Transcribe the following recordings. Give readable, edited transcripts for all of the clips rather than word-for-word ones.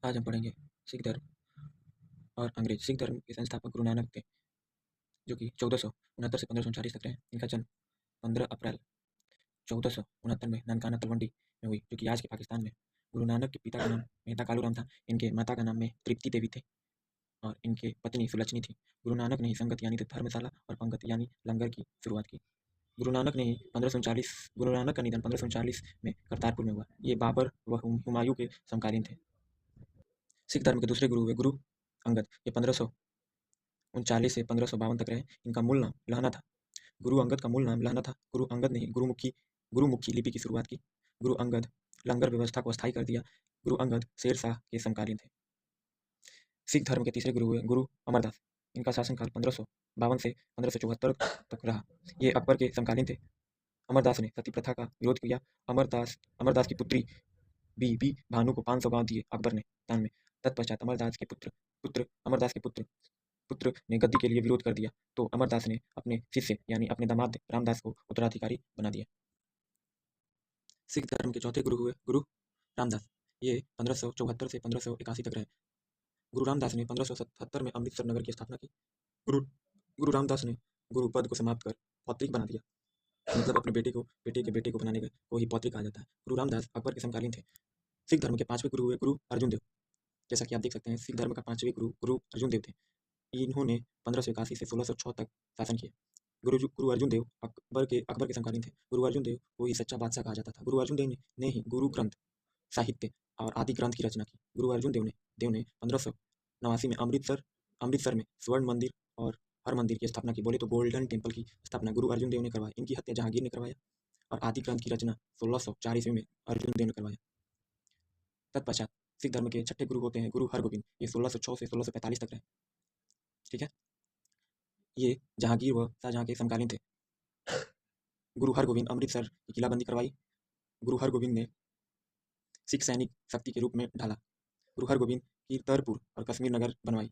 आज हम पढ़ेंगे सिख धर्म और अंग्रेज। सिख धर्म के संस्थापक गुरु नानक थे, जो कि 1469 से 1539 तक रहे। इनका जन्म 15 अप्रैल 1469 में ननकाना तलवंडी में हुई, जो कि आज के पाकिस्तान में। गुरु नानक के पिता का नाम मेहता कालूराम था। इनके माता का नाम में तृप्ति देवी थे और इनके पत्नी सुलक्षणी थी। गुरु नानक ने ही संगत यानी धर्मशाला और पंगत यानी लंगर की शुरुआत की। गुरु नानक का निधन 1539 में करतारपुर में हुआ। ये बाबर व हुमायूं के समकालीन थे। सिख धर्म के दूसरे गुरु हुए गुरु अंगद। ये 1539 से 1552 तक रहे। इनका मूल नाम लहना था। गुरु अंगद का मूल नाम लहना था। गुरु अंगद ने ही गुरुमुखी लिपि की शुरुआत की। गुरु अंगद लंगर व्यवस्था को स्थायी कर दिया। गुरु अंगद शेर शाह के समकालीन थे। सिख धर्म के तीसरे गुरु हुए गुरु अमरदास। इनका शासनकाल 1552 से 1574 तक रहा। ये अकबर के समकालीन थे। अमरदास ने सती प्रथा का विरोध किया। अमरदास की पुत्री बीबी भानु को 500 गांव दिए अकबर ने दान में। तत्पश्चात अमरदास के पुत्र ने गद्दी के लिए विरोध कर दिया, तो अमरदास ने अपने शिष्य यानी अपने दामाद रामदास को उत्तराधिकारी बना दिया। सिख धर्म के चौथे गुरु हुए गुरु रामदास। ये 1574 से 1581 तक रहे। गुरु रामदास ने 1577 में अमृतसर नगर की स्थापना की। गुरु रामदास ने गुरु पद को समाप्त कर पौत्रिक बना दिया। मतलब अपने बेटे के बेटे को बनाने को ही पौत्रिक कहा जाता है। गुरु रामदास अकबर के समकालीन थे। सिख धर्म के पांचवें गुरु हुए गुरु अर्जुन देव। जैसा कि आप देख सकते हैं, सिख धर्म का पांचवें गुरु गुरु अर्जुन देव थे। इन्होंने 1581 से 1606 तक शासन किया। गुरु अर्जुन देव अकबर के समकालीन थे। गुरु अर्जुन देव को ही सच्चा बादशाह कहा जाता था। गुरु अर्जुन देव ने ही गुरु ग्रंथ साहित्य और आदि ग्रंथ की रचना की। गुरु अर्जुन देव ने 1589 में अमृतसर में स्वर्ण मंदिर और हर मंदिर की स्थापना की। बोले तो गोल्डन टेम्पल की स्थापना गुरु अर्जुन देव ने करवाई। इनकी हत्या जहांगीर ने करवाया और आदि ग्रंथ की रचना 1604 ईस्वी में अर्जुन देव ने करवाया। तत्पश्चात सिख धर्म के छठे गुरु होते हैं गुरु हरगोबिंद। ये 1606 से 1645 तक रहे। ठीक है, ये जहांगीर व शाहजहां के समकालीन थे। गुरु हरगोबिंद अमृतसर की किलाबंदी करवाई। गुरु हरगोबिंद ने सिख सैनिक शक्ति के रूप में ढाला। गुरु हरगोबिंद कीरतपुर और कश्मीर नगर बनवाई।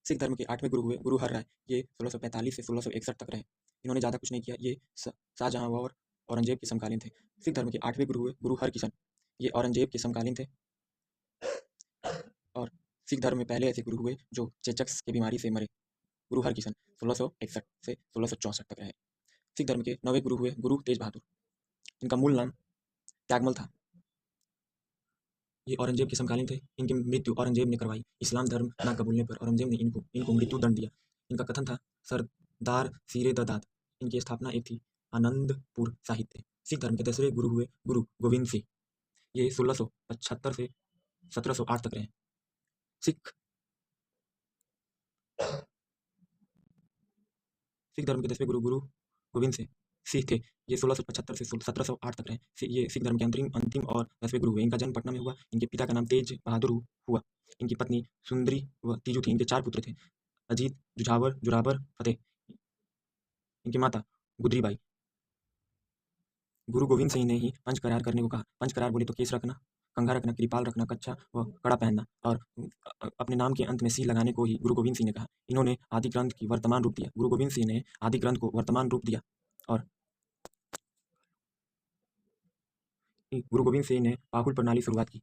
सिख धर्म के आठवें गुरु हुए गुरु हर राय। ये 1645 से 1661 तक रहे। इन्होंने ज़्यादा कुछ नहीं किया। ये शाहजहां और औरंगजेब के समकालीन थे। सिख धर्म के आठवें गुरु हुए गुरु हरकिशन। ये औरंगजेब के समकालीन थे। और सिख धर्म में पहले ऐसे गुरु हुए जो चेचक की बीमारी से मरे। गुरु हरकिशन 1661 से 1664 तक रहे। सिख धर्म के नवे गुरु हुए गुरु तेज बहादुर। इनका मूल नाम त्यागमल था। ये औरंगजेब के समकालीन थे। इनकी मृत्यु औरंगजेब ने करवाई। इस्लाम धर्म ना कबूलने पर औरंगजेब ने इनको मृत्यु दंड दिया। इनका कथन था सरदार सिरे ददात। इनकी स्थापना एक थी आनंदपुर साहित्य। सिख धर्म के तीसरे गुरु हुए गुरु गोविंद सिंह। ये 1675 से 1708 तक रहे। सिख धर्म के 10वें गुरु गुरु गोविंद सिंह थे। ये 1675 से 1708 तक रहे। ये सिख धर्म के अंतिम और 10वें गुरु हुए। इनका जन्म पटना में हुआ। इनके पिता का नाम तेज बहादुर हुआ। इनकी पत्नी सुंदरी व तीजू थी। इनके 4 पुत्र थे, अजीत, जुझावर, जुराबर, फतेह। इनकी माता गुदरीबाई। गुरु गोविंद सिंह ने ही पंच करार करने को कहा। पंच करार बोले तो केस रखना, कंघा रखना, कृपाल रखना, कच्छा व कड़ा पहनना और अपने नाम के अंत में सी लगाने को ही गुरु गोविंद सिंह ने कहा। इन्होंने आदि ग्रंथ की वर्तमान रूप दिया। गुरु गोविंद सिंह ने आदि ग्रंथ को वर्तमान रूप दिया और गुरु गोविंद सिंह ने पाहुल प्रणाली शुरुआत की।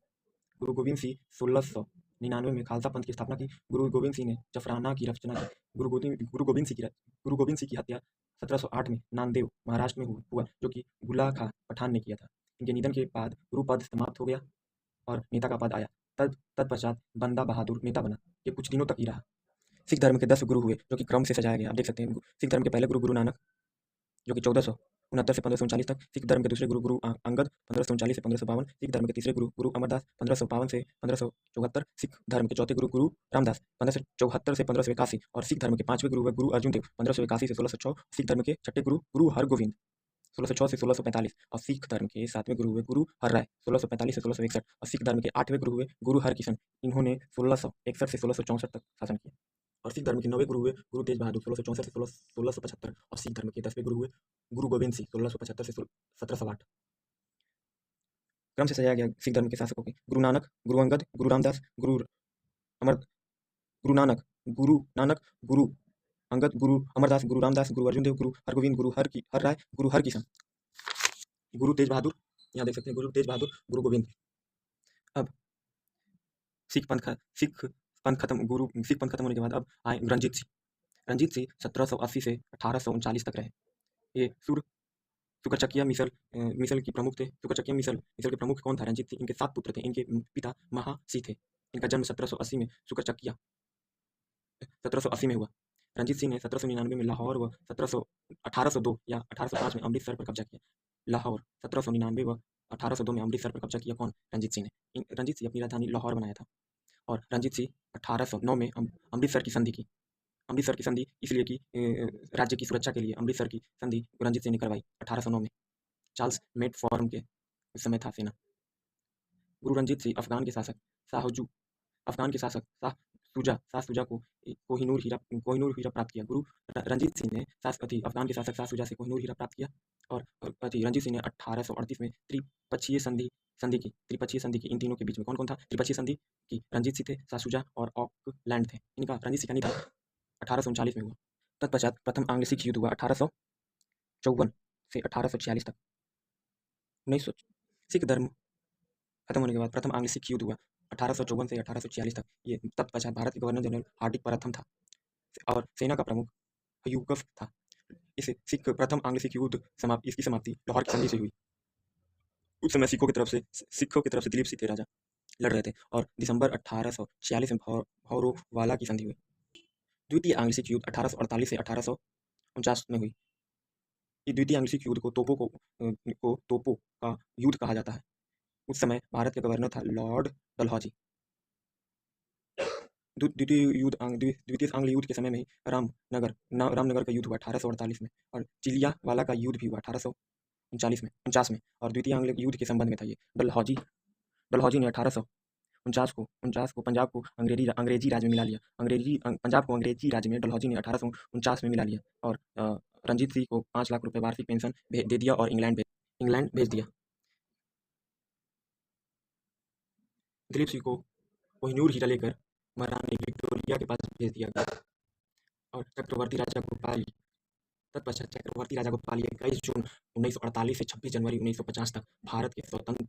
गुरु गोविंद सिंह 1699 में खालसा पंथ की स्थापना की। गुरु गोविंद सिंह ने जफराना की रचना की। गुरु गोविंद सिंह की हत्या 1708 में नांदेड़ महाराष्ट्र में हुआ, जो कि गुला खां पठान ने किया था। इनके निधन के बाद गुरु पद समाप्त हो गया और नेता का पद आया। तत्पश्चात बंदा बहादुर नेता बना। ये कुछ दिनों तक ही रहा। सिख धर्म के 10 गुरु हुए, जो कि क्रम से सजाया गया। आप देख सकते हैं, सिख धर्म के पहले गुरु गुरु नानक, जो कि 1469 से 1539 तक। सिख धर्म के दूसरे गुरु गुरु अंगद 1539 से 1552। सिख धर्म के तीसरे गुरु गुरु अमरदास 1552 से 1574। सिख धर्म के चौथे गुरु गुरु रामदास 1574 से 1581। और सिख धर्म के पांचवें गुरु हुए गुरु अर्जुन देव 1581 से 1606। सिख धर्म के छठे गुरु गुरु हरगोविंद 1606 से 1645। और सिख धर्म के सातवें गुरु हुए गुरु हर राय 1645 से 1661। और सिख धर्म के आठवें गुरु हुए गुरु हरकिशन। इन्होंने 1661 से 1664 तक शासन किया। और सिख धर्म के नवे गुरु हुए गुरु तेज बहादुर 1664 से 1675। और सिख धर्म के 10वें गुरु हुए गुरु गोविंद सिंह 1675 से 1708। क्रम से सजाया गया सिख धर्म के शासकों के। गुरु नानक, गुरु अंगद, गुरु रामदास, गुरु नानक, गुरु अंगद, गुरु अमरदास, गुरु रामदास, गुरु अर्जुन देव, गुरु हरगोविंद, गुरु हर राय, गुरु हरकिशन, गुरु तेज बहादुर। यहाँ देख सकते हैं गुरु तेज बहादुर, गुरु गोविंद। अब सिख सिख पंथ खत्म होने के बाद अब आए रणजीत सिंह। रणजीत सिंह 1780 से 1839 तक रहे। ये सुकरचकिया मिसल की प्रमुख थे। सुकरचकिया मिसल मिसल के प्रमुख कौन था? रंजीत सिंह। इनके 7 पुत्र थे। इनके पिता महासिंह थे। इनका जन्म 1780 में सुकरचकिया 1780 में हुआ। रंजीत सिंह ने 1799 में लाहौर व 1802 या 1805 में अमृतसर पर कब्जा किया। लाहौर 1799 व 1802 में अमृतसर पर कब्जा किया कौन? रंजीत सिंह ने। रंजीत सिंह अपनी राजधानी लाहौर बनाया था। और रंजीत सिंह 1809 में अमृतसर की संधि की। अमृतसर की संधि इसलिए कि राज्य की सुरक्षा के लिए अमृतसर की संधि रंजीत सिंह ने करवाई 1809 में। चार्ल्स मेडफॉर्म के उस समय था सेना। गुरु रंजीत सिंह अफगान के शासक शाह शुजा को कोहिनूर हीरा प्राप्त किया। गुरु रंजीत सिंह ने अफगान के शासक शाह शुजा से कोहिनूर हीरा प्राप्त किया। और रंजीत सिंह ने 1838 में त्रिपक्षीय संधि की। इन तीनों के बीच में कौन कौन था? त्रिपक्षीय संधि की रंजीत सिंह थे, शाह शुजा और ऑकलैंड थे। इनका रंजीत सिंह का निधन 1839 में हुआ। तत्पश्चात प्रथम आंग्ल सिख युद्ध हुआ 1854 से 1846 तक। 1900 सिख धर्म खत्म होने के बाद प्रथम आंग्ल सिख युद्ध हुआ 1854 से 1846 तक। ये तत्पश्चात भारत के गवर्नर जनरल हार्दिक प्रथम था और सेना का प्रमुख ह्यूगफ था। इसे प्रथम आंग्ल सिख युद्ध इसकी समाप्ति लाहौर की संधि से हुई। उस समय सिखों की तरफ से दिलीप सिंह राजा लड़ रहे थे और दिसंबर 1846 में भौरोवाला की संधि हुई। द्वितीय आंग्ल सिख युद्ध 1848 से 1849 में हुई। द्वितीय आंग्ल सिख युद्ध को तोपों का युद्ध कहा जाता है। उस समय भारत के गवर्नर था लॉर्ड डलहौजी। द्वितीय आंग्ल युद्ध के समय में ही रामनगर का युद्ध हुआ 1848 में और चिलियावाला का युद्ध भी हुआ 1849 में। और द्वितीय आंग्ल युद्ध के संबंध में था ये। डलहौजी ने 1849 को पंजाब को अंग्रेजी राज में मिला लिया। पंजाब को अंग्रेजी राज में डलहौजी ने 1849 में मिला लिया और रंजीत सिंह को 5 लाख रुपए वार्षिक पेंशन दे दिया और इंग्लैंड भेज दिया। दिलीप सिंह को कोहिनूर हीरा लेकर महारानी विक्टोरिया के पास भेज दिया गया और तत्पश्चात चक्रवर्ती राजा गोपाल 21 जून 1948 से 26 जनवरी 1950 तक भारत के स्वतंत्र